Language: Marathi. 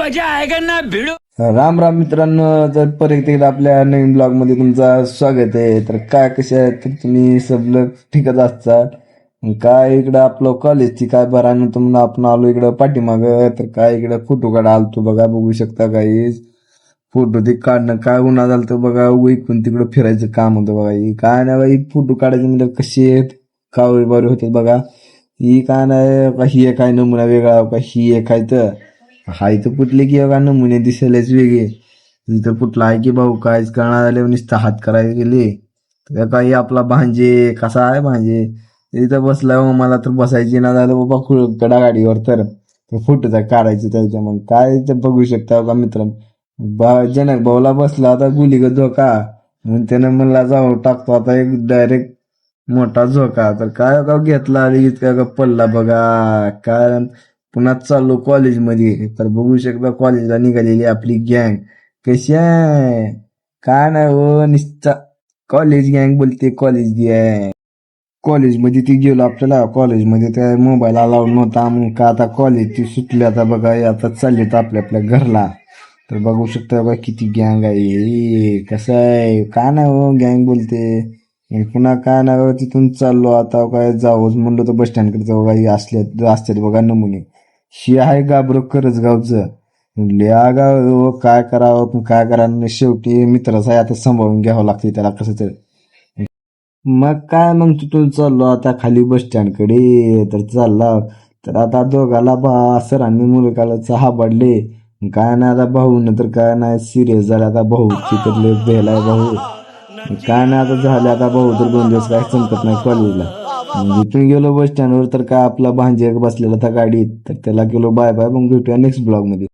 मजा आएगा ना भिड़ो. राम राम मित्रांनो, तर परत एकदा आपल्या नवीन ब्लॉग मध्ये तुमचं स्वागत आहे. तर काय कसे आहेत तर तुम्ही सब लोक ठीकच असतात. काय इकडं आपलं कॉलेजची काय बरं तुम्हाला आपण आलो इकडं पाठीमाग. तर काय इकडं फोटो काढा आलतो बघा, बघू शकता काही फोटो ते काढणं काय उन्हा झालं तर बघा, इकडून तिकडं फिरायचं काम होतं बघा. ही काय नाही बाई, फोटो काढायचे म्हणजे कशी आहेत कावळी बारी होते बघा. ही काय नाही का, ही एक काय नमुना वेगळा का, ही एक काय तर हाय तर कुठले की बघा नमुने दिसायलाच वेगळे. इथं कुठला आहे की भाऊ काहीच करणार आले नुसतं हात करायला गेले. तर काही आपला भांजे कसा आहे भांजे इथं बसला, मला तर बसायची ना झालं बाबा कडा गाडीवर. तर फोटो काढायचं त्याच्या मग काय ते बघू शकता बघा मित्रांनो. जनक भाऊला बसला आता गुलीगत धोका, म्हणून त्यानं म्हणला जाऊ टाकतो आता एक डायरेक्ट मोठा झोका. तर काय का घेतला इतका का पडला बघा. काय पुन्हा चाललो कॉलेजमध्ये. तर बघू शकता कॉलेजला निघालेली आपली गँग कशी आहे. काय नाही हो निस्ता कॉलेज गँग बोलते, कॉलेज गँग. कॉलेजमध्ये ती गेलो आपल्याला, कॉलेजमध्ये त्या मोबाईल अलाउड नव्हता मग का आता कॉलेजची सुटली आता बघा, आता चालले तर आपल्या आपल्या घरला. तर बघू शकता बघा किती गँग आहे. कसं आहे काय नाही हो गँग बोलते. आणि पुन्हा काय नाही बघा, तिथून चाललो आता काय जावंच म्हणलं तर बस स्टँडकडे जाऊ काही असतात बघा नमुने. ही आहे गाभर करजगावचं. लिहा गाव काय करावं पण काय करा, शेवटी मित्राचा आहे आता सांभाळून घ्यावं लागते त्याला कसं तर. मग काय मग तिथून चाललो आता खाली बस स्टँडकडे. तर चालला तर आता दोघाला सरांनी मुलगाला हाबडले. काय नाही आता भाऊ तर काय नाही सिरियस झाला आता भाऊची तर लय भेलाय भाऊ. काय नाही आता झालं आता भाऊ तर 2 दिवस काय संपत नाही कॉलेजला. इथून गेलो बस स्टँडवर तर काय आपला भांजे बसलेला था गाडीत, तर त्याला गेलो बाय बाय. मग भेटूया नेक्स्ट ब्लॉग मध्ये.